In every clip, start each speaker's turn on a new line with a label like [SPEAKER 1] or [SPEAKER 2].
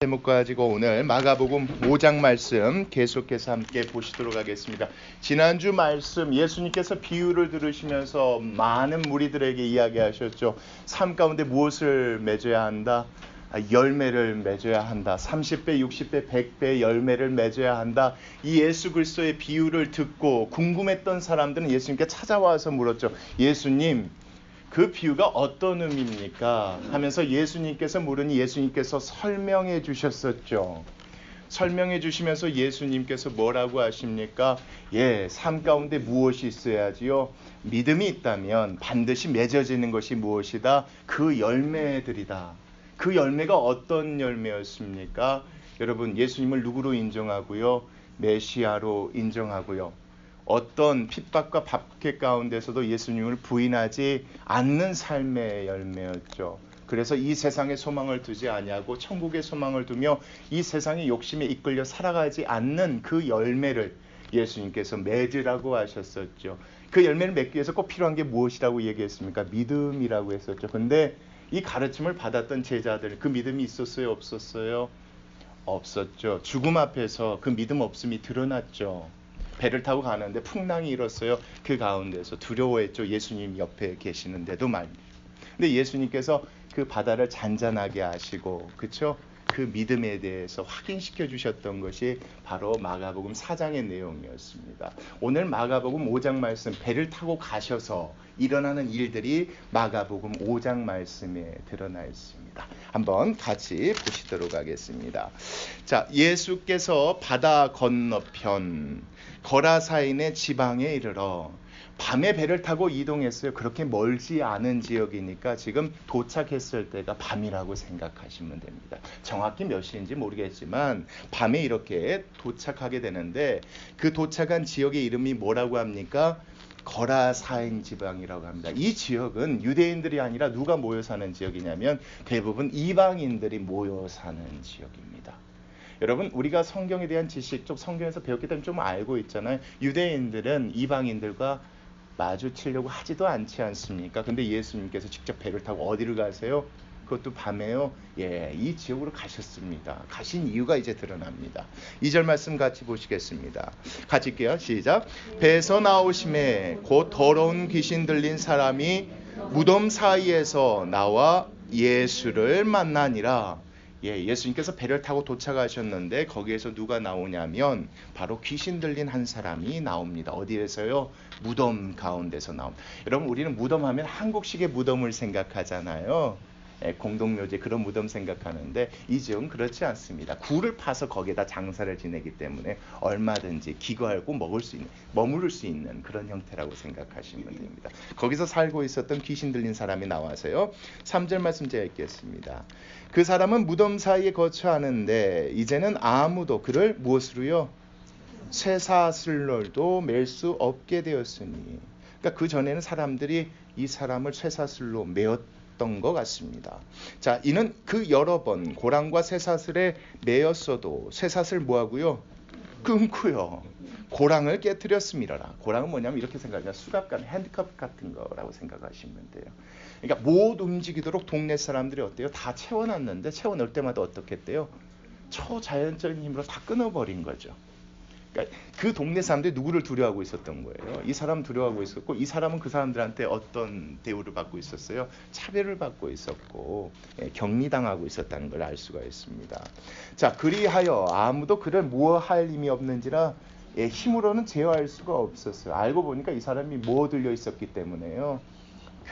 [SPEAKER 1] 제목 가지고 오늘 마가복음 5장 말씀 계속해서 함께 보시도록 하겠습니다. 지난주 말씀 예수님께서 비유를 들으시면서 많은 무리들에게 이야기하셨죠. 삶 가운데 무엇을 맺어야 한다? 열매를 맺어야 한다. 30배, 60배, 100배 열매를 맺어야 한다. 이 예수 그리스도의 비유를 듣고 궁금했던 사람들은 예수님께 찾아와서 물었죠. 예수님, 그 비유가 어떤 의미입니까? 하면서 예수님께서 물으니 예수님께서 설명해 주셨었죠. 설명해 주시면서 예수님께서 뭐라고 하십니까? 삶 가운데 무엇이 있어야지요? 믿음이 있다면 반드시 맺어지는 것이 무엇이다? 그 열매들이다. 그 열매가 어떤 열매였습니까? 여러분, 예수님을 누구로 인정하고요? 메시아로 인정하고요. 어떤 핍박과 박해 가운데서도 예수님을 부인하지 않는 삶의 열매였죠. 그래서 이 세상에 소망을 두지 아니하고 천국에 소망을 두며 이 세상의 욕심에 이끌려 살아가지 않는 그 열매를 예수님께서 맺으라고 하셨었죠. 그 열매를 맺기 위해서 꼭 필요한 게 무엇이라고 얘기했습니까? 믿음이라고 했었죠. 근데 이 가르침을 받았던 제자들, 그 믿음이 있었어요? 없었어요? 없었죠. 죽음 앞에서 그 믿음 없음이 드러났죠. 배를 타고 가는데 풍랑이 일었어요. 그 가운데서 두려워했죠. 예수님 옆에 계시는데도 말입니다. 근데 예수님께서 그 바다를 잔잔하게 하시고, 그렇죠? 그 믿음에 대해서 확인시켜 주셨던 것이 바로 마가복음 4장의 내용이었습니다. 오늘 마가복음 5장 말씀, 배를 타고 가셔서 일어나는 일들이 마가복음 5장 말씀에 드러나 있습니다. 한번 같이 보시도록 하겠습니다. 자, 예수께서 바다 건너편 거라사인의 지방에 이르러 밤에 배를 타고 이동했어요. 그렇게 멀지 않은 지역이니까 지금 도착했을 때가 밤이라고 생각하시면 됩니다. 정확히 몇 시인지 모르겠지만 밤에 이렇게 도착하게 되는데 그 도착한 지역의 이름이 뭐라고 합니까? 거라사인 지방이라고 합니다. 이 지역은 유대인들이 아니라 누가 모여 사는 지역이냐면 대부분 이방인들이 모여 사는 지역입니다. 여러분, 우리가 성경에 대한 지식, 쪽 성경에서 배웠기 때문에 좀 알고 있잖아요. 유대인들은 이방인들과 마주치려고 하지도 않지 않습니까? 근데 예수님께서 직접 배를 타고 어디를 가세요? 그것도 밤에요. 이 지역으로 가셨습니다. 가신 이유가 이제 드러납니다. 2절 말씀 같이 보시겠습니다. 같이 할게요. 시작. 배에서 나오심에 곧 더러운 귀신 들린 사람이 무덤 사이에서 나와 예수를 만나니라. 예수님께서 배를 타고 도착하셨는데 거기에서 누가 나오냐면 바로 귀신 들린 한 사람이 나옵니다. 어디에서요? 무덤 가운데서 나옵니다. 여러분, 우리는 무덤 하면 한국식의 무덤을 생각하잖아요. 공동묘지 그런 무덤 생각하는데 이 지역은 그렇지 않습니다. 굴을 파서 거기에다 장사를 지내기 때문에 얼마든지 기거하고 머무를 수 있는 그런 형태라고 생각하시면 됩니다. 거기서 살고 있었던 귀신 들린 사람이 나와서요. 3절 말씀 제가 읽겠습니다. 그 사람은 무덤 사이에 거처하는데 이제는 아무도 그를 무엇으로요? 쇠사슬로도 맬 수 없게 되었으니. 그러니까 그 전에는 사람들이 이 사람을 쇠사슬로 메었던 것 같습니다. 자, 이는 그 여러 번 고랑과 쇠사슬에 메었어도 쇠사슬 뭐하고요? 끊고요. 고랑을 깨뜨렸습니다. 고랑은 뭐냐면 이렇게 생각해요. 수갑감, 핸드컵 같은 거라고 생각하시면 돼요. 그러니까 못 움직이도록 동네 사람들이 어때요? 다 채워놨는데 채워넣을 때마다 어떻게 했대요? 초자연적인 힘으로 다 끊어버린 거죠. 그러니까 그 동네 사람들이 누구를 두려워하고 있었던 거예요. 이 사람 두려워하고 있었고 이 사람은 그 사람들한테 어떤 대우를 받고 있었어요? 차별을 받고 있었고 격리당하고 있었다는 걸 알 수가 있습니다. 자, 그리하여 아무도 그를 무어할 힘이 없는지라 힘으로는 제어할 수가 없었어요. 알고 보니까 이 사람이 뭐 들려 있었기 때문에요.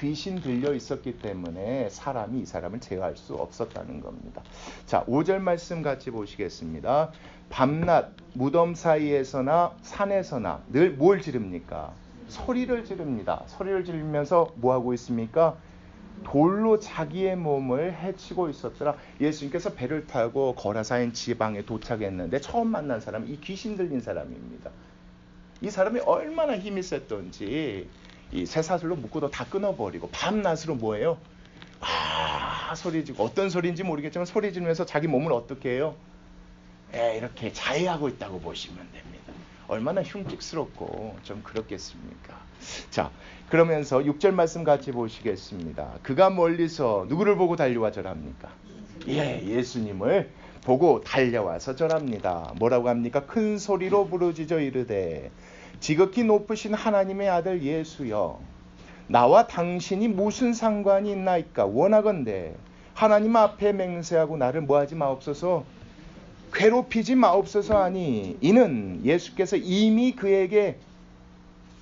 [SPEAKER 1] 귀신 들려 있었기 때문에 사람이 이 사람을 제어할 수 없었다는 겁니다. 자, 5절 말씀 같이 보시겠습니다. 밤낮 무덤 사이에서나 산에서나 늘 뭘 지릅니까? 소리를 지릅니다. 소리를 지르면서 뭐 하고 있습니까? 돌로 자기의 몸을 해치고 있었더라. 예수님께서 배를 타고 거라사인 지방에 도착했는데 처음 만난 사람이 이 귀신 들린 사람입니다. 이 사람이 얼마나 힘이 셌던지 이 쇠사슬로 묶고도 다 끊어버리고 밤낮으로 뭐예요? 소리 지르고 어떤 소리인지 모르겠지만 소리 지르면서 자기 몸을 어떻게 해요? 이렇게 자해하고 있다고 보시면 됩니다. 얼마나 흉측스럽고 좀 그렇겠습니까? 자, 그러면서 6절 말씀 같이 보시겠습니다. 그가 멀리서 누구를 보고 달려와 절합니까? 예수님을 보고 달려와서 절합니다. 뭐라고 합니까? 큰 소리로 부르짖어 이르되 지극히 높으신 하나님의 아들 예수여, 나와 당신이 무슨 상관이 있나이까? 원하건대 하나님 앞에 맹세하고 나를 뭐하지 마옵소서, 괴롭히지 마옵소서 하니, 이는 예수께서 이미 그에게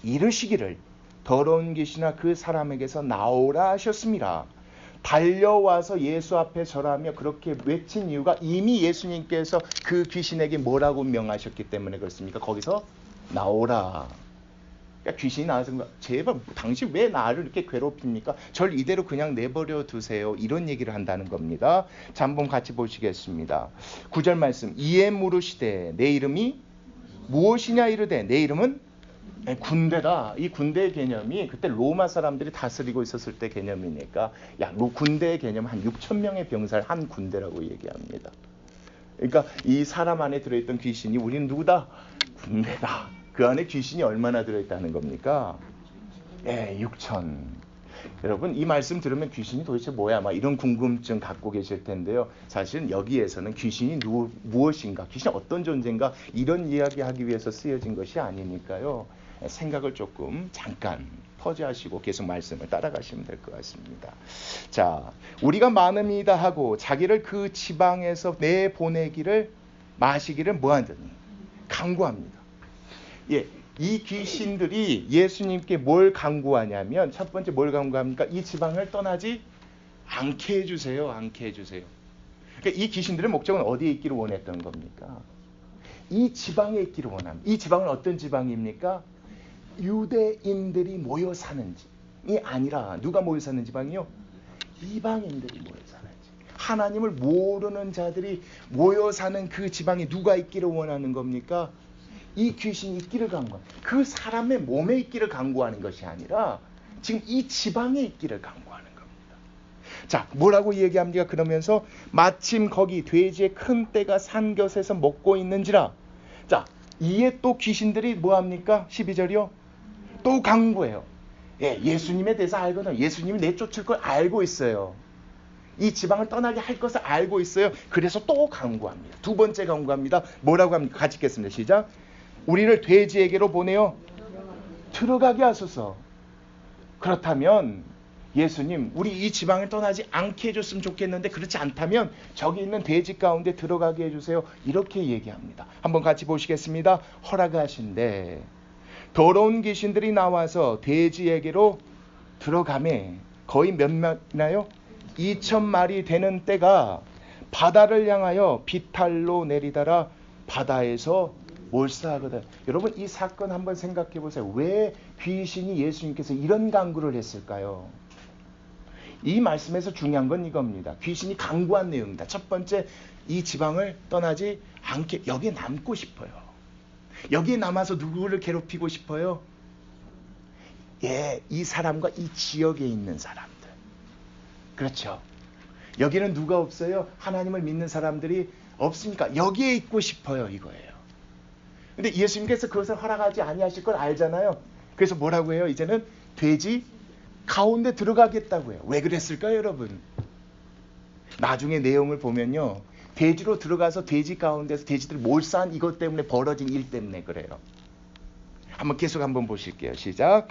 [SPEAKER 1] 이르시기를 더러운 귀신아 그 사람에게서 나오라 하셨습니다. 달려와서 예수 앞에 절하며 그렇게 외친 이유가 이미 예수님께서 그 귀신에게 뭐라고 명하셨기 때문에 그렇습니까? 거기서 나오라. 그러니까 귀신이 나와서 제발 당신 왜 나를 이렇게 괴롭힙니까? 절 이대로 그냥 내버려 두세요. 이런 얘기를 한다는 겁니다. 자, 한번 같이 보시겠습니다. 9절 말씀. 이에 물으시되 내 이름이 무엇이냐 이르되 내 이름은 군대다. 이 군대의 개념이 그때 로마 사람들이 다스리고 있었을 때 개념이니까 군대의 개념 한 6천 명의 병사를 한 군대라고 얘기합니다. 그러니까 이 사람 안에 들어있던 귀신이 우리는 누구다? 군대다. 그 안에 귀신이 얼마나 들어있다는 겁니까? 6천. 여러분 이 말씀 들으면 귀신이 도대체 뭐야? 막 이런 궁금증 갖고 계실 텐데요. 사실 여기에서는 귀신이 무엇인가, 귀신이 어떤 존재인가 이런 이야기하기 위해서 쓰여진 것이 아니니까요. 생각을 조금 잠깐 퍼즈하시고 계속 말씀을 따라가시면 될 것 같습니다. 자, 우리가 많음이다 하고 자기를 그 지방에서 내보내기를 마시기를 뭐하더니 강구합니다. 이 귀신들이 예수님께 뭘 강구하냐면 첫 번째 뭘 강구합니까? 이 지방을 떠나지 않게 해주세요. 않게 해주세요. 그러니까 이 귀신들의 목적은 어디에 있기를 원했던 겁니까? 이 지방에 있기를 원합니다. 이 지방은 어떤 지방입니까? 유대인들이 모여 사는 집이 아니라 누가 모여 사는 지방이요? 이방인들이 모여 사는 집. 하나님을 모르는 자들이 모여 사는 그 지방에 누가 있기를 원하는 겁니까? 이 귀신이 있기를 강구하는, 그 사람의 몸에 있기를 강구하는 것이 아니라 지금 이 지방에 있기를 강구하는 겁니다. 자, 뭐라고 얘기합니까? 그러면서 마침 거기 돼지의 큰 떼가 산 곁에서 먹고 있는지라. 자, 이에 또 귀신들이 뭐합니까? 12절이요. 또 강구해요. 예수님에 대해서 알거든요. 예수님이 내쫓을 걸 알고 있어요. 이 지방을 떠나게 할 것을 알고 있어요. 그래서 또 강구합니다. 두 번째 강구합니다. 뭐라고 합니까? 같이 읽겠습니다. 시작. 우리를 돼지에게로 보내어 들어가게 하소서. 그렇다면 예수님, 우리 이 지방을 떠나지 않게 해줬으면 좋겠는데 그렇지 않다면 저기 있는 돼지 가운데 들어가게 해주세요. 이렇게 얘기합니다. 한번 같이 보시겠습니다. 허락하신대 더러운 귀신들이 나와서 돼지에게로 들어가매 거의 몇 마리나요? 2,000마리 되는 떼가 바다를 향하여 비탈로 내리다라 바다에서 몰사하거든. 여러분 이 사건 한번 생각해 보세요. 왜 귀신이 예수님께서 이런 강구를 했을까요? 이 말씀에서 중요한 건 이겁니다. 귀신이 강구한 내용입니다. 첫 번째, 이 지방을 떠나지 않게 여기에 남고 싶어요. 여기에 남아서 누구를 괴롭히고 싶어요? 이 사람과 이 지역에 있는 사람들. 그렇죠. 여기는 누가 없어요? 하나님을 믿는 사람들이 없으니까 여기에 있고 싶어요, 이거예요. 근데 예수님께서 그것을 허락하지 아니하실 걸 알잖아요. 그래서 뭐라고 해요? 이제는 돼지 가운데 들어가겠다고 해요. 왜 그랬을까요, 여러분? 나중에 내용을 보면요. 돼지로 들어가서 돼지 가운데서 돼지들이 몰사한 이것 때문에 벌어진 일 때문에 그래요. 계속 한번 보실게요. 시작.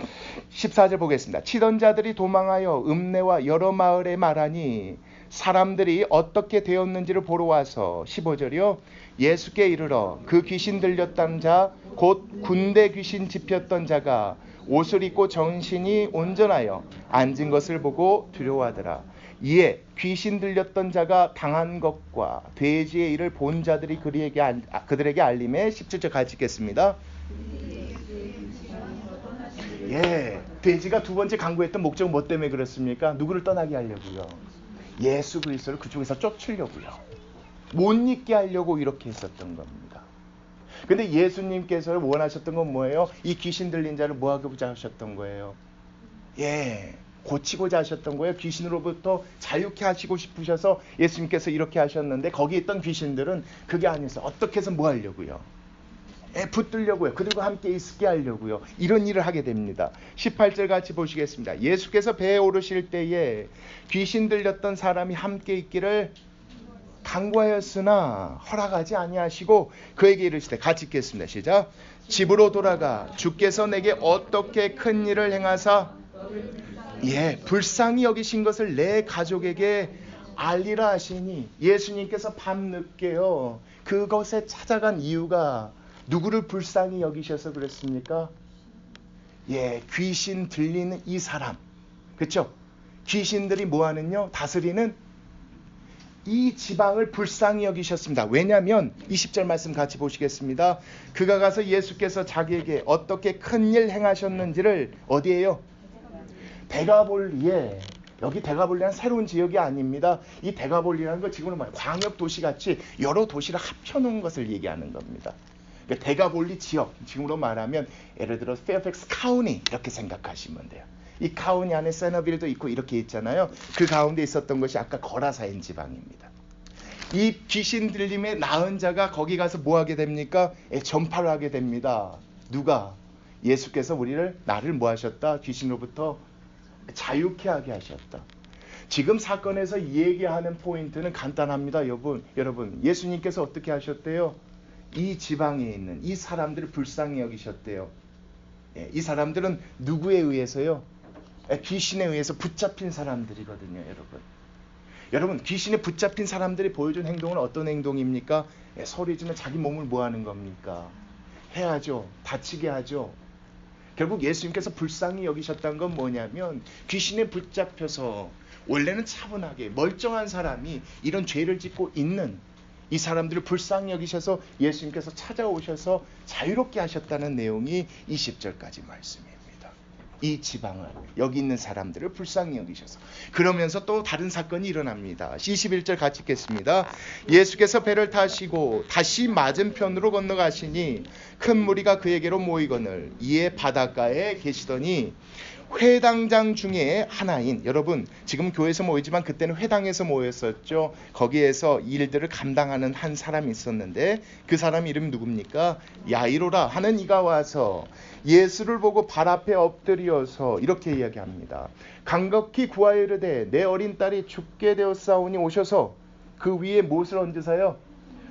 [SPEAKER 1] 14절 보겠습니다. 치던 자들이 도망하여 읍내와 여러 마을에 말하니 사람들이 어떻게 되었는지를 보러 와서 15절이요. 예수께 이르러 그 귀신 들렸던 자 곧 군대 귀신 집혔던 자가 옷을 입고 정신이 온전하여 앉은 것을 보고 두려워하더라. 이에 귀신 들렸던 자가 당한 것과 돼지의 일을 본 자들이 그들에게 알림해 17절 같이 읽겠습니다. 돼지가 두 번째 강구했던 목적은 뭐 때문에 그렇습니까? 누구를 떠나게 하려고요? 예수 그리스도를 그쪽에서 쫓으려고요. 못 잊게 하려고 이렇게 했었던 겁니다. 근데 예수님께서 원하셨던 건 뭐예요? 이 귀신 들린 자를 뭐하고자 하셨던 거예요? 고치고자 하셨던 거예요. 귀신으로부터 자유케 하시고 싶으셔서 예수님께서 이렇게 하셨는데 거기 있던 귀신들은 그게 아니었어요. 어떻게 해서 뭐 하려고요? 붙들려고요. 그들과 함께 있게 하려고요. 이런 일을 하게 됩니다. 18절 같이 보시겠습니다. 예수께서 배에 오르실 때에 귀신 들렸던 사람이 함께 있기를 간구하였으나 허락하지 아니하시고 그에게 이르시되, 같이 읽겠습니다. 시작. 집으로 돌아가 주께서 내게 어떻게 큰 일을 행하사 불쌍히 여기신 것을 내 가족에게 알리라 하시니, 예수님께서 밤늦게요 그것에 찾아간 이유가 누구를 불쌍히 여기셔서 그랬습니까? 귀신 들리는 이 사람, 그렇죠? 귀신들이 뭐하는요? 다스리는 이 지방을 불쌍히 여기셨습니다. 왜냐하면 20절 말씀 같이 보시겠습니다. 그가 가서 예수께서 자기에게 어떻게 큰 일 행하셨는지를 어디에요? 데가볼리에, 여기 데가볼리는 새로운 지역이 아닙니다. 이 데가볼리라는 거 지금은 광역 도시같이 여러 도시를 합쳐놓은 것을 얘기하는 겁니다. 그러니까 데가볼리 지역, 지금으로 말하면 예를 들어 페어팩스 카운티 이렇게 생각하시면 돼요. 이 카운티 안에 세너빌도 있고 이렇게 있잖아요. 그 가운데 있었던 것이 아까 거라사인 지방입니다. 이 귀신 들림에 나은 자가 거기 가서 뭐 하게 됩니까? 전파를 하게 됩니다. 누가? 예수께서 나를 뭐 하셨다? 귀신으로부터 자유케 하게 하셨다. 지금 사건에서 얘기하는 포인트는 간단합니다. 여러분, 예수님께서 어떻게 하셨대요? 이 지방에 있는 이 사람들을 불쌍히 여기셨대요. 이 사람들은 누구에 의해서요? 귀신에 의해서 붙잡힌 사람들이거든요. 여러분, 귀신에 붙잡힌 사람들이 보여준 행동은 어떤 행동입니까? 소리지면 자기 몸을 뭐 하는 겁니까? 해야죠. 다치게 하죠. 결국 예수님께서 불쌍히 여기셨다는 건 뭐냐면, 귀신에 붙잡혀서 원래는 차분하게 멀쩡한 사람이 이런 죄를 짓고 있는 이 사람들을 불쌍히 여기셔서 예수님께서 찾아오셔서 자유롭게 하셨다는 내용이 20절까지 말씀입니다. 이 지방을, 여기 있는 사람들을 불쌍히 여기셔서. 그러면서 또 다른 사건이 일어납니다. 21절 같이 읽겠습니다. 예수께서 배를 타시고 다시 맞은편으로 건너가시니 큰 무리가 그에게로 모이거늘 이에 바닷가에 계시더니 회당장 중에 하나인, 여러분 지금 교회에서 모이지만 그때는 회당에서 모였었죠. 거기에서 일들을 감당하는 한 사람이 있었는데 그 사람 이름이 누굽니까? 야이로라 하는 이가 와서 예수를 보고 발 앞에 엎드려서 이렇게 이야기합니다. 간곡히 구하여 이르되 내 어린 딸이 죽게 되었사오니 오셔서 그 위에 무엇을 얹으사요?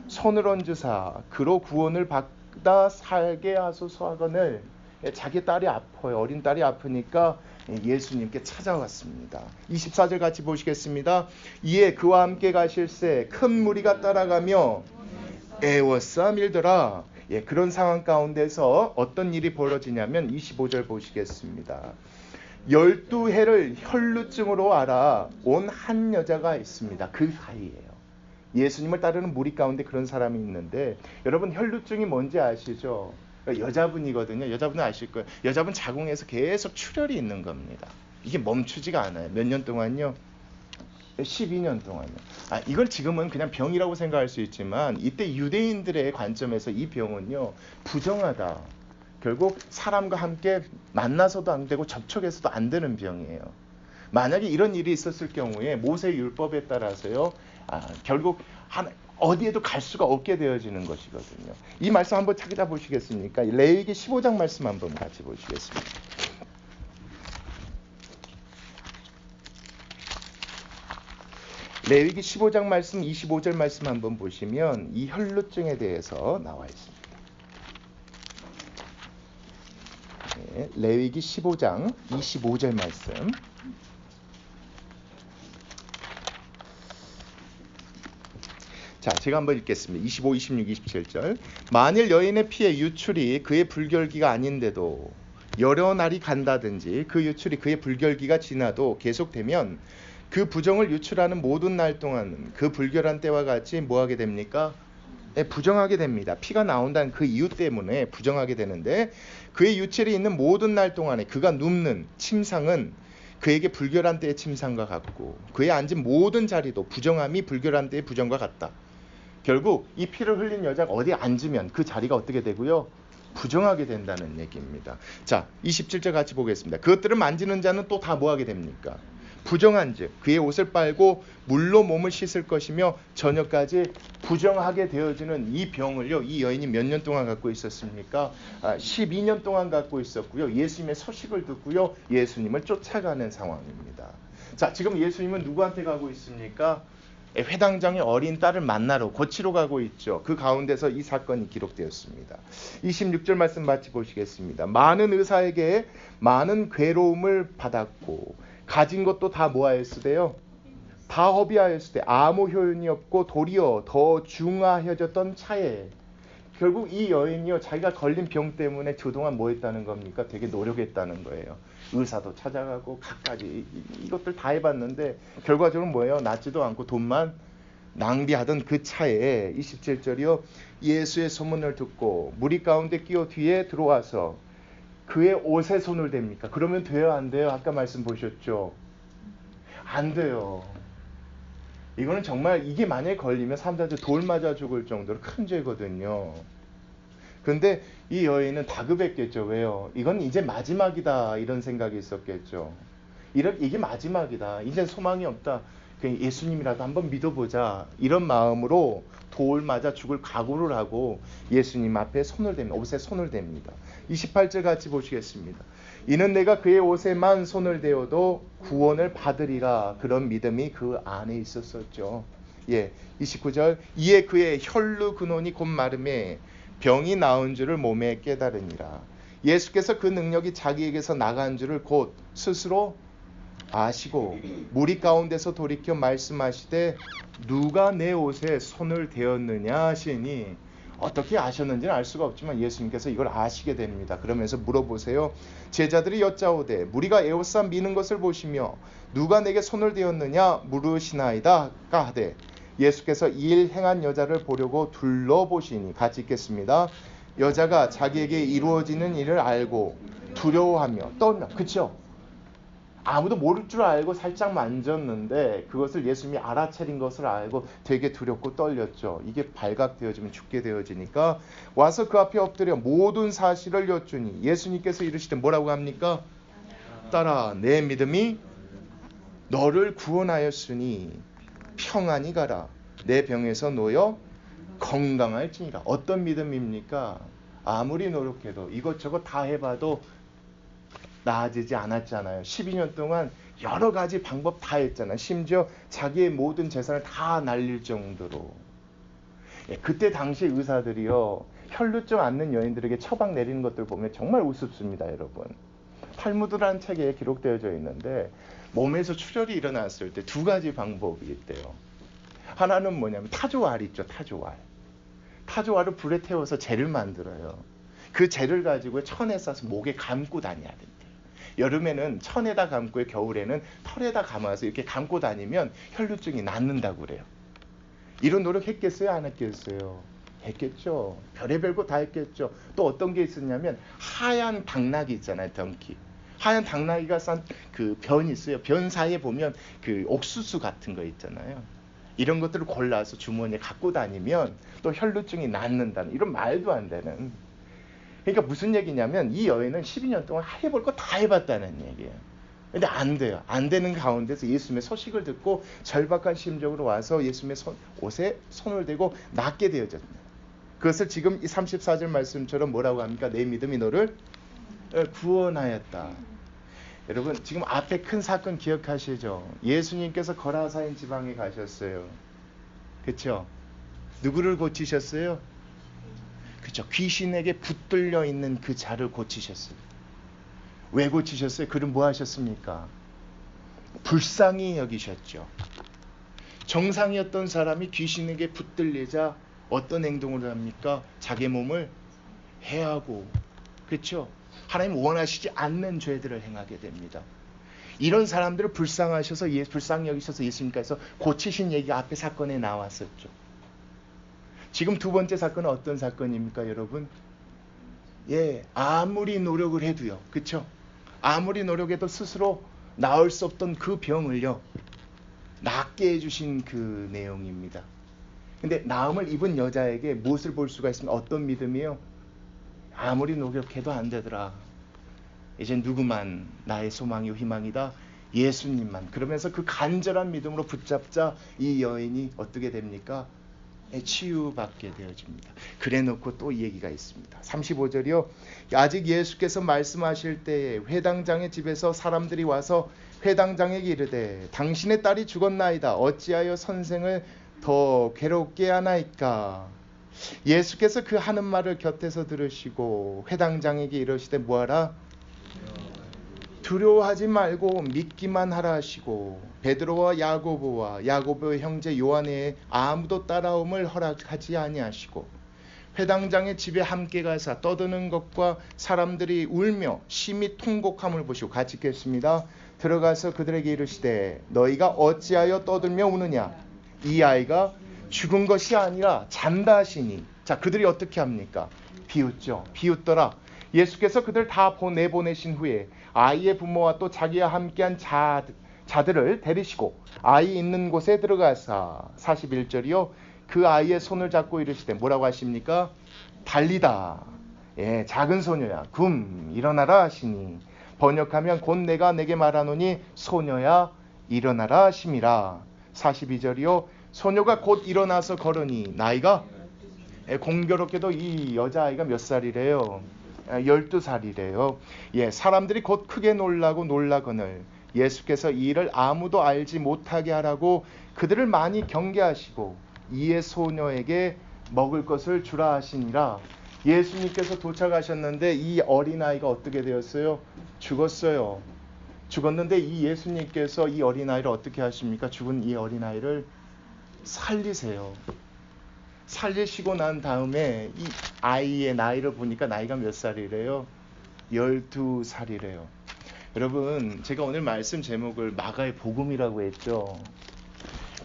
[SPEAKER 1] 손을 얹으사 그로 구원을 받아 살게 하소서 하거늘. 자기 딸이 아파요. 어린 딸이 아프니까 예수님께 찾아왔습니다. 24절 같이 보시겠습니다. 이에 그와 함께 가실새 큰 무리가 따라가며 애워싸 밀더라. 그런 상황 가운데서 어떤 일이 벌어지냐면 25절 보시겠습니다. 12해를 혈루증으로 알아온 한 여자가 있습니다. 그 사이에요. 예수님을 따르는 무리 가운데 그런 사람이 있는데, 여러분 혈루증이 뭔지 아시죠? 여자분이거든요. 여자분은 아실 거예요. 여자분 자궁에서 계속 출혈이 있는 겁니다. 이게 멈추지가 않아요. 몇 년 동안요? 12년 동안요. 이걸 지금은 그냥 병이라고 생각할 수 있지만 이때 유대인들의 관점에서 이 병은요 부정하다. 결국 사람과 함께 만나서도 안 되고 접촉해서도 안 되는 병이에요. 만약에 이런 일이 있었을 경우에 모세 율법에 따라서요 결국 어디에도 갈 수가 없게 되어지는 것이거든요. 이 말씀 한번 찾아보시겠습니까? 레위기 15장 말씀 한번 같이 보시겠습니다. 레위기 15장 말씀 25절 말씀 한번 보시면 이 혈루증에 대해서 나와 있습니다. 레위기 15장 25절 말씀. 자, 제가 한번 읽겠습니다. 25, 26, 27절. 만일 여인의 피에 유출이 그의 불결기가 아닌데도 여러 날이 간다든지 그 유출이 그의 불결기가 지나도 계속되면 그 부정을 유출하는 모든 날 동안 그 불결한 때와 같이 뭐하게 됩니까? 부정하게 됩니다. 피가 나온다는 그 이유 때문에 부정하게 되는데, 그의 유출이 있는 모든 날 동안에 그가 눕는 침상은 그에게 불결한 때의 침상과 같고 그의 앉은 모든 자리도 부정함이 불결한 때의 부정과 같다. 결국 이 피를 흘린 여자가 어디에 앉으면 그 자리가 어떻게 되고요? 부정하게 된다는 얘기입니다. 자, 27절 같이 보겠습니다. 그것들을 만지는 자는 또 다 뭐하게 됩니까? 부정한 즉 그의 옷을 빨고 물로 몸을 씻을 것이며 저녁까지 부정하게 되어지는 이 병을요, 이 여인이 몇 년 동안 갖고 있었습니까? 12년 동안 갖고 있었고요. 예수님의 소식을 듣고요, 예수님을 쫓아가는 상황입니다. 자, 지금 예수님은 누구한테 가고 있습니까? 회당장의 어린 딸을 만나러 고치러 가고 있죠. 그 가운데서 이 사건이 기록되었습니다. 26절 말씀 같이 보시겠습니다. 많은 의사에게 많은 괴로움을 받았고 가진 것도 다 뭐하였으되요? 다 허비하였으되 아무 효용이 없고 도리어 더 중하여졌던 차에 결국 이 여인이요 자기가 걸린 병 때문에 그동안 뭐 했다는 겁니까? 되게 노력했다는 거예요. 의사도 찾아가고 갖가지 이것들 다 해봤는데 결과적으로 뭐예요? 낫지도 않고 돈만 낭비하던 그 차에 27절이요 예수의 소문을 듣고 무리 가운데 끼어 뒤에 들어와서 그의 옷에 손을 댑니까? 그러면 돼요 안 돼요? 아까 말씀 보셨죠? 안 돼요. 이거는 정말 이게 만약에 걸리면 사람들한테 돌 맞아 죽을 정도로 큰 죄거든요. 그런데 이 여인은 다급했겠죠. 왜요? 이건 이제 마지막이다 이런 생각이 있었겠죠. 이게 마지막이다. 이제 소망이 없다. 그냥 예수님이라도 한번 믿어보자. 이런 마음으로 돌 맞아 죽을 각오를 하고 예수님 앞에 손을 댑니다. 옷에 손을 댑니다. 28절 같이 보시겠습니다. 이는 내가 그의 옷에만 손을 대어도 구원을 받으리라. 그런 믿음이 그 안에 있었었죠. 29절 이에 그의 혈루 근원이 곧 마름에 병이 나은 줄을 몸에 깨달으니라. 예수께서 그 능력이 자기에게서 나간 줄을 곧 스스로 아시고 무리 가운데서 돌이켜 말씀하시되 누가 내 옷에 손을 대었느냐 하시니 어떻게 아셨는지는 알 수가 없지만 예수님께서 이걸 아시게 됩니다. 그러면서 물어보세요. 제자들이 여짜오되 무리가 에워싸 미는 것을 보시며 누가 내게 손을 대었느냐 물으시나이다 하되 예수께서 이 일 행한 여자를 보려고 둘러보시니 같이 읽겠습니다. 여자가 자기에게 이루어지는 일을 알고 두려워하며 떨며 그쵸? 아무도 모를 줄 알고 살짝 만졌는데 그것을 예수님이 알아차린 것을 알고 되게 두렵고 떨렸죠. 이게 발각되어지면 죽게 되어지니까 와서 그 앞에 엎드려 모든 사실을 여쭈니 예수님께서 이르시되 뭐라고 합니까? 따라 내 믿음이 너를 구원하였으니 평안히 가라. 내 병에서 놓여 건강할지니라. 어떤 믿음입니까? 아무리 노력해도 이것저것 다 해봐도 나아지지 않았잖아요. 12년 동안 여러 가지 방법 다 했잖아요. 심지어 자기의 모든 재산을 다 날릴 정도로. 그때 당시 의사들이요 혈루증 앓는 여인들에게 처방 내리는 것들 보면 정말 우습습니다. 여러분. 탈무드라는 책에 기록되어져 있는데 몸에서 출혈이 일어났을 때 두 가지 방법이 있대요. 하나는 뭐냐면 타조알 있죠. 타조알을 불에 태워서 젤을 만들어요. 그 젤을 가지고 천에 싸서 목에 감고 다녀야 된대요. 여름에는 천에다 감고 겨울에는 털에다 감아서 이렇게 감고 다니면 혈루증이 낫는다고 그래요. 이런 노력 했겠어요? 안 했겠어요? 했겠죠. 별의별 거 다 했겠죠. 또 어떤 게 있었냐면 하얀 당나귀 있잖아요. 덩키. 하얀 당나귀가 싼 그 변이 있어요. 변 사이에 보면 그 옥수수 같은 거 있잖아요. 이런 것들을 골라서 주머니에 갖고 다니면 또 혈루증이 낫는다는 이런 말도 안 되는. 그러니까 무슨 얘기냐면 이 여인은 12년 동안 해볼 거 다 해봤다는 얘기예요. 근데 안 돼요. 안 되는 가운데서 예수님의 소식을 듣고 절박한 심정으로 와서 예수님의 옷에 손을 대고 낫게 되어졌습니다. 그것을 지금 이 34절 말씀처럼 뭐라고 합니까? 내 믿음이 너를 구원하였다. 여러분 지금 앞에 큰 사건 기억하시죠? 예수님께서 거라사인 지방에 가셨어요. 그렇죠? 누구를 고치셨어요? 그렇죠. 귀신에게 붙들려 있는 그 자를 고치셨어요. 왜 고치셨어요? 그를 뭐 하셨습니까? 불쌍히 여기셨죠. 정상이었던 사람이 귀신에게 붙들리자 어떤 행동을 합니까? 자기 몸을 해하고 그렇죠. 하나님 원하시지 않는 죄들을 행하게 됩니다. 이런 사람들을 불쌍히 여기셔서 예수님께서 고치신 얘기가 앞에 사건에 나왔었죠. 지금 두 번째 사건은 어떤 사건입니까, 여러분? 아무리 노력을 해도요, 그렇죠? 아무리 노력해도 스스로 나을 수 없던 그 병을요, 낫게 해주신 그 내용입니다. 근데 나음을 입은 여자에게 무엇을 볼 수가 있습니까? 어떤 믿음이요? 아무리 노력해도 안 되더라. 이제 누구만 나의 소망이요 희망이다. 예수님만. 그러면서 그 간절한 믿음으로 붙잡자 이 여인이 어떻게 됩니까? 치유받게 되어집니다. 그래 놓고 또 이 얘기가 있습니다. 35절이요. 아직 예수께서 말씀하실 때에 회당장의 집에서 사람들이 와서 회당장에게 이르되 당신의 딸이 죽었나이다. 어찌하여 선생을 더 괴롭게 하나이까. 예수께서 그 하는 말을 곁에서 들으시고 회당장에게 이르시되 뭐하라? 두려워하지 말고 믿기만 하라 하시고 베드로와 야고보의 형제 요한의 아무도 따라옴을 허락하지 아니하시고 회당장의 집에 함께 가사 떠드는 것과 사람들이 울며 심히 통곡함을 보시고 같이 읽겠습니다. 들어가서 그들에게 이르시되 너희가 어찌하여 떠들며 우느냐. 이 아이가 죽은 것이 아니라 잔다 하시니. 자, 그들이 어떻게 합니까? 비웃죠. 비웃더라. 예수께서 그들 다 내보내신 후에 아이의 부모와 또 자기와 함께한 자들을 데리시고 아이 있는 곳에 들어가사 41절이요. 그 아이의 손을 잡고 이르시되 뭐라고 하십니까? 달리다. 예, 작은 소녀야 일어나라 하시니 번역하면 곧 내가 내게 말하노니 소녀야 일어나라 하심이라. 42절이요. 소녀가 곧 일어나서 걸으니 나이가 공교롭게도 이 여자아이가 몇 살이래요? 12살이래요. 예, 사람들이 곧 크게 놀라거늘 예수께서 이 일을 아무도 알지 못하게 하라고 그들을 많이 경계하시고 이에 소녀에게 먹을 것을 주라 하시니라. 예수님께서 도착하셨는데 이 어린아이가 어떻게 되었어요? 죽었어요. 죽었는데 이 예수님께서 이 어린아이를 어떻게 하십니까? 죽은 이 어린아이를 살리세요. 살리시고 난 다음에 이 아이의 나이를 보니까 나이가 몇 살이래요? 12살이래요. 여러분, 제가 오늘 말씀 제목을 마가의 복음이라고 했죠.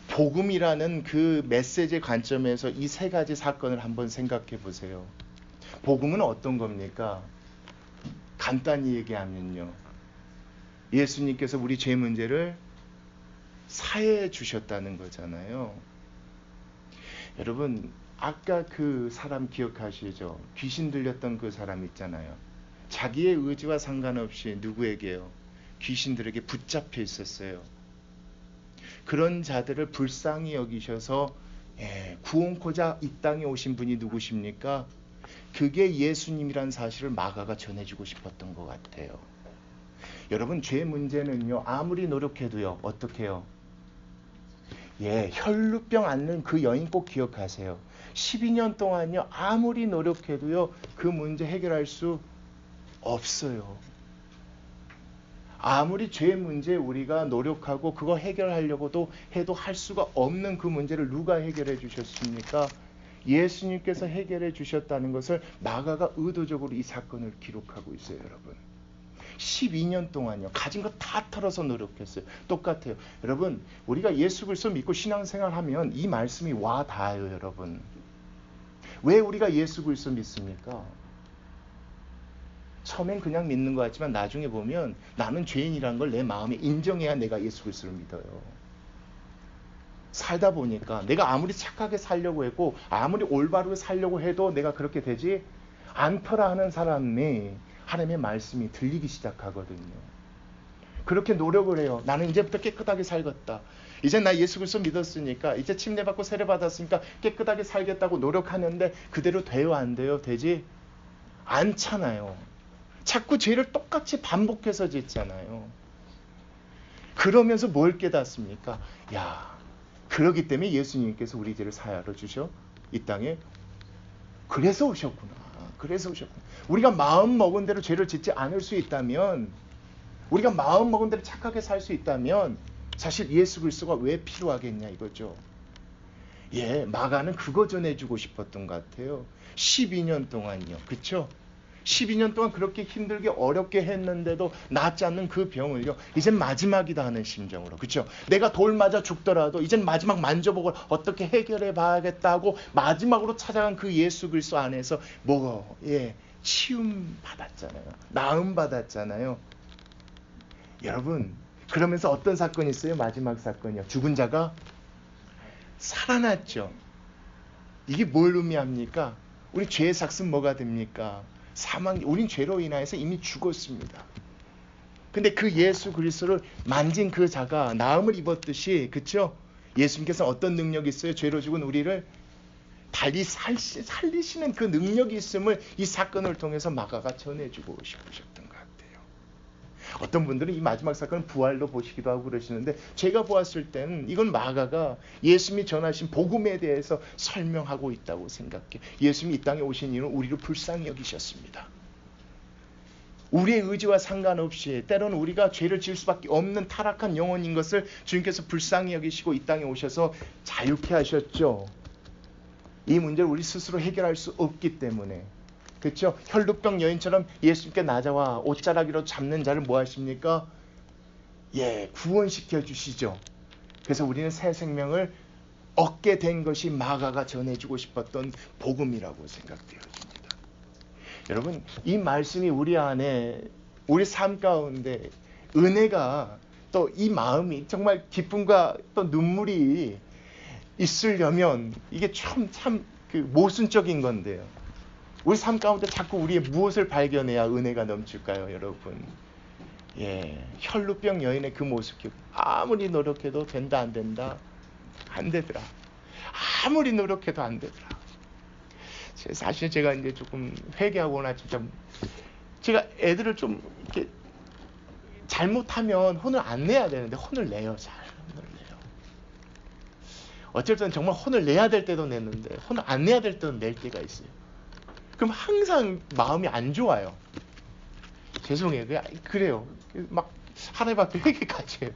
[SPEAKER 1] 복음이라는 그 메시지의 관점에서 이 세 가지 사건을 한번 생각해 보세요. 복음은 어떤 겁니까? 간단히 얘기하면요. 예수님께서 우리 죄 문제를 사해해 주셨다는 거잖아요. 여러분, 아까 그 사람 기억하시죠? 귀신 들렸던 그 사람 있잖아요. 자기의 의지와 상관없이 누구에게요? 귀신들에게 붙잡혀 있었어요. 그런 자들을 불쌍히 여기셔서 구원코자 이 땅에 오신 분이 누구십니까? 그게 예수님이란 사실을 마가가 전해주고 싶었던 것 같아요. 여러분, 죄 문제는요, 아무리 노력해도요, 어떻게 해요? 혈루병 앓는 그 여인 꼭 기억하세요. 12년 동안요, 아무리 노력해도요, 그 문제 해결할 수 없어요. 아무리 죄 문제 우리가 노력하고 그거 해결하려고도 해도 할 수가 없는 그 문제를 누가 해결해 주셨습니까? 예수님께서 해결해 주셨다는 것을 마가가 의도적으로 이 사건을 기록하고 있어요, 여러분. 12년 동안요, 가진 거 다 털어서 노력했어요. 똑같아요. 여러분, 우리가 예수 그리스도 믿고 신앙생활하면 이 말씀이 와 닿아요, 여러분. 왜 우리가 예수 그리스도 믿습니까? 처음엔 그냥 믿는 것 같지만 나중에 보면 나는 죄인이라는 걸 내 마음에 인정해야 내가 예수 그리스도를 믿어요. 살다 보니까 내가 아무리 착하게 살려고 했고 아무리 올바르게 살려고 해도 내가 그렇게 되지 않더라 하는 사람이 하나님의 말씀이 들리기 시작하거든요. 그렇게 노력을 해요. 나는 이제부터 깨끗하게 살겠다. 이제 나 예수 그리스도 믿었으니까, 이제 침례받고 세례받았으니까 깨끗하게 살겠다고 노력하는데 그대로 돼요, 안 돼요? 되지 않잖아요. 자꾸 죄를 똑같이 반복해서 짓잖아요. 그러면서 뭘 깨닫습니까? 그러기 때문에 예수님께서 우리 죄를 사하여 주셔 이 땅에 그래서 오셨구나. 우리가 마음 먹은 대로 죄를 짓지 않을 수 있다면, 우리가 마음 먹은 대로 착하게 살 수 있다면 사실 예수 그리스도가 왜 필요하겠냐 이거죠. 마가는 그거 전해주고 싶었던 것 같아요. 12년 동안요. 그쵸? 12년 동안 그렇게 힘들게 어렵게 했는데도 낫지 않는 그 병을요, 이젠 마지막이다 하는 심정으로, 그쵸? 내가 돌 맞아 죽더라도 이젠 마지막 만져보고 어떻게 해결해 봐야겠다고 마지막으로 찾아간 그 예수 그리스도 안에서 치움 받았잖아요. 나음 받았잖아요. 여러분, 그러면서 어떤 사건이 있어요? 마지막 사건이요. 죽은 자가 살아났죠. 이게 뭘 의미합니까? 우리 죄의 삭은 뭐가 됩니까? 사망. 우린 죄로 인하여서 이미 죽었습니다. 근데 그 예수 그리스도를 만진 그 자가 나음을 입었듯이, 그쵸? 예수님께서 어떤 능력이 있어요? 죄로 죽은 우리를 달리 살리시는 그 능력이 있음을 이 사건을 통해서 마가가 전해주고 싶으셨던 것 같아요. 어떤 분들은 이 마지막 사건을 부활로 보시기도 하고 그러시는데, 제가 보았을 때는 이건 마가가 예수님이 전하신 복음에 대해서 설명하고 있다고 생각해요. 예수님이 이 땅에 오신 이유는 우리를 불쌍히 여기셨습니다. 우리의 의지와 상관없이 때로는 우리가 죄를 지을 수밖에 없는 타락한 영혼인 것을 주님께서 불쌍히 여기시고 이 땅에 오셔서 자유케 하셨죠. 이 문제를 우리 스스로 해결할 수 없기 때문에, 그렇죠? 혈루병 여인처럼 예수님께 나자와 옷자락이로 잡는 자를 뭐 하십니까? 구원시켜 주시죠. 그래서 우리는 새 생명을 얻게 된 것이 마가가 전해주고 싶었던 복음이라고 생각되어집니다. 여러분, 이 말씀이 우리 안에, 우리 삶 가운데 은혜가, 또 이 마음이 정말 기쁨과 또 눈물이 있으려면 이게 참 그 모순적인 건데요. 우리 삶 가운데 자꾸 우리의 무엇을 발견해야 은혜가 넘칠까요, 여러분? 혈루병 여인의 그 모습, 아무리 노력해도 된다 안 된다? 안 되더라. 아무리 노력해도 안 되더라. 사실 제가 이제 조금 회개하거나 진짜 제가 애들을 좀 이렇게 잘못하면 혼을 안 내야 되는데 혼을 내요. 잘 혼을 내요. 어쩔 때는 정말 혼을 내야 될 때도 냈는데 혼을 안 내야 될 때도 낼 때가 있어요. 그럼 항상 마음이 안 좋아요. 죄송해요. 그래요. 막 하나님 앞에 회개까지 해요.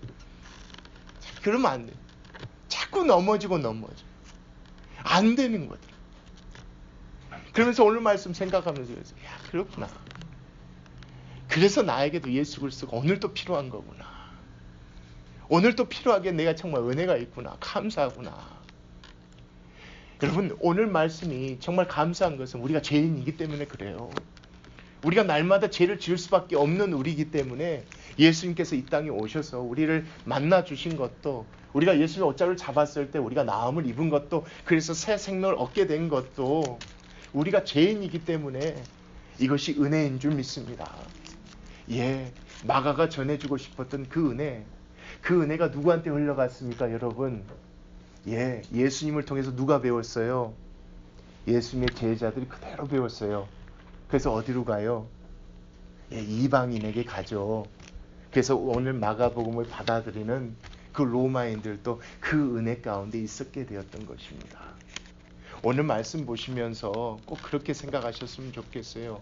[SPEAKER 1] 그러면 안 돼. 자꾸 넘어지고 안 되는 거죠. 그러면서 오늘 말씀 생각하면서 그렇구나. 그래서 나에게도 예수 그리스도가 오늘 또 필요한 거구나. 오늘 또 필요하게 내가 정말 은혜가 있구나. 감사하구나. 여러분, 오늘 말씀이 정말 감사한 것은 우리가 죄인이기 때문에 그래요. 우리가 날마다 죄를 지을 수밖에 없는 우리이기 때문에 예수님께서 이 땅에 오셔서 우리를 만나 주신 것도, 우리가 예수님의 옷자를 잡았을 때 우리가 나음을 입은 것도, 그래서 새 생명을 얻게 된 것도 우리가 죄인이기 때문에 이것이 은혜인 줄 믿습니다. 마가가 전해주고 싶었던 그 은혜가 누구한테 흘러갔습니까, 여러분? 예수님을 통해서 누가 배웠어요? 예수님의 제자들이 그대로 배웠어요. 그래서 어디로 가요? 이방인에게 가죠. 그래서 오늘 마가복음을 받아들이는 그 로마인들도 그 은혜 가운데 있었게 되었던 것입니다. 오늘 말씀 보시면서 꼭 그렇게 생각하셨으면 좋겠어요.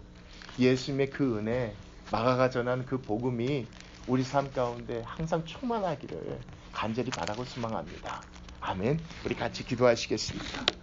[SPEAKER 1] 예수님의 그 은혜, 마가가 전한 그 복음이 우리 삶 가운데 항상 충만하기를 간절히 바라고 소망합니다. 아멘. 우리 같이 기도하시겠습니다.